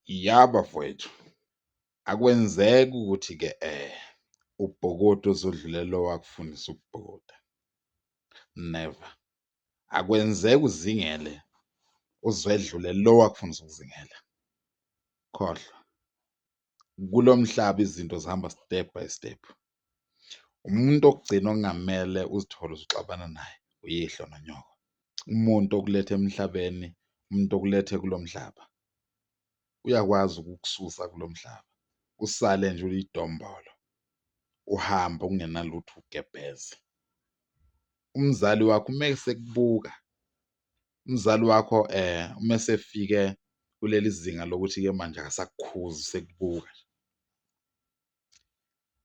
Yaba mfowethu, akwenzeki ukuthi-ke ubhokode ozodlulela lo owakufundisa ukubhokoda. Never. Akwenzeki uzingele uzwedlule lo owakufundisa ukuzingela. Khohlwa. Kulo mhlaba izinto zihamba step by step. Umuntu okugcina okungamele uzithole usuxabana naye uyihlo nonyoko. Umuntu okuletha emhlabeni, umuntu okulethe kulo mhlaba, uyakwazi ukukususa kulo mhlaba. Usale nje uyidombolo. Uhambe ungenalutho ugebheze. Umzali wakho uma esekubuka, umzali wakho uma esefike kuleli zinga lokuthi-ke manje akasakukhuzi sekubuka nje.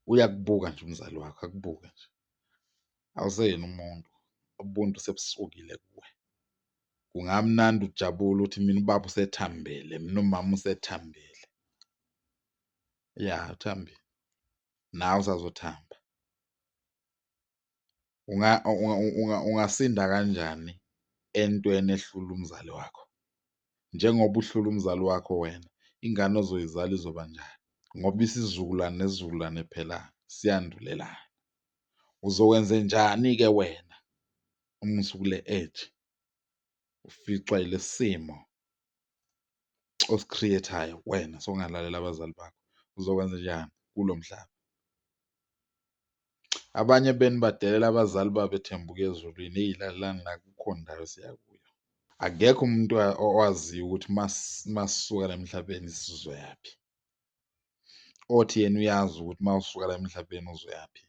Uyakubuka nje umzali wakho, akubuke nje. Awuseyena umuntu, ubuntu sebusukile kuwe. Kungamnandi ujabule uthi mina ubaba usethambile, mina umama usethambile. Ya, uthambile. Nawe usazothamba. Ungasinda kanjani entweni ehlula umzali wakho? Njengoba uhlula umzali wakho wena, ingane ozoyizala izoba njani? Ngoba isizukulwane nesizukulwane phela siyandulelana. Uzokwenzenjani-ke wena uma usukule age uficwa yilesi simo osi-create-ayo wena sokungalalela abazali bakho? Uzokwenzenjani kulo mhlaba? Abanye benu badelela abazali babo ethemba ukuya ezulwini. Lalelani la kukhona indawo esiya kuyo. Akekho umuntu owaziyo ukuthi masisuka la emhlabeni sizoyaphi. Othi yena uyazi ukuthi uma usuka la emhlabeni uzoyaphi,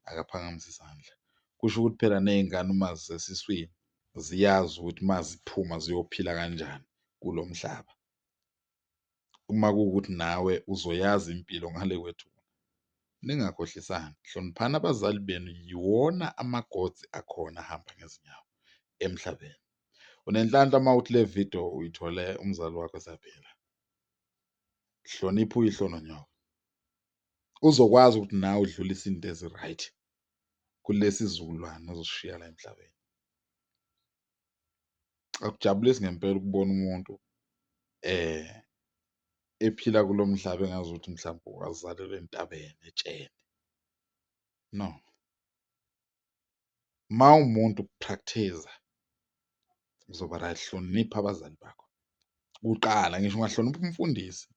akaphakamise isandla. Kusho ukuthi phela ney'ngane uma zisesiswini ziyazi ukuthi uma ziphuma ziyophila kanjani kulo mhlaba. Uma kuwukuthi nawe uzoyazi impilo ngale kwethu, ningakhohlisani, hloniphani abazali benu, yiwona amagodzi akhona ahamba ngezinyawo emhlabeni. Unenhlanhla uma uthi le video uyithole umzali wakho esaphila. Hlonipha uyihlo nonyoko. Uzokwazi ukuthi nawe udlulise into ezi-right kulesi sizukulwane ozosishiya la emhlabeni. Akujabulisi ngempela ukubona umuntu ephila kulo mhlaba engazuthi mhlawumbe wazalelwa entabeni etsheni. No. Ma umuntu practice uzoba right. Hlonipha abazali bakho kuqala, ngisho ungahlonipha umfundisi,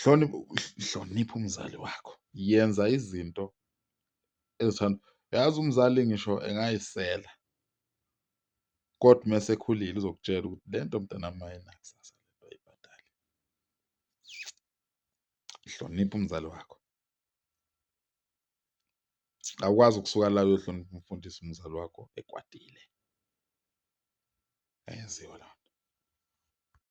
hlonipha umzali wakho. Yenza izinto ezithandwa. Uyazi umzali ngisho engayisela, kodwa uma esekhulile uzokutshela ukuthi le nto mntanami ayinakusasa le nto ayibhadali. Hlonipha umzali wakho. Awukwazi ukusuka la uyohlonipha umfundisi umzali wakho ekwatile. Ayenziwa la.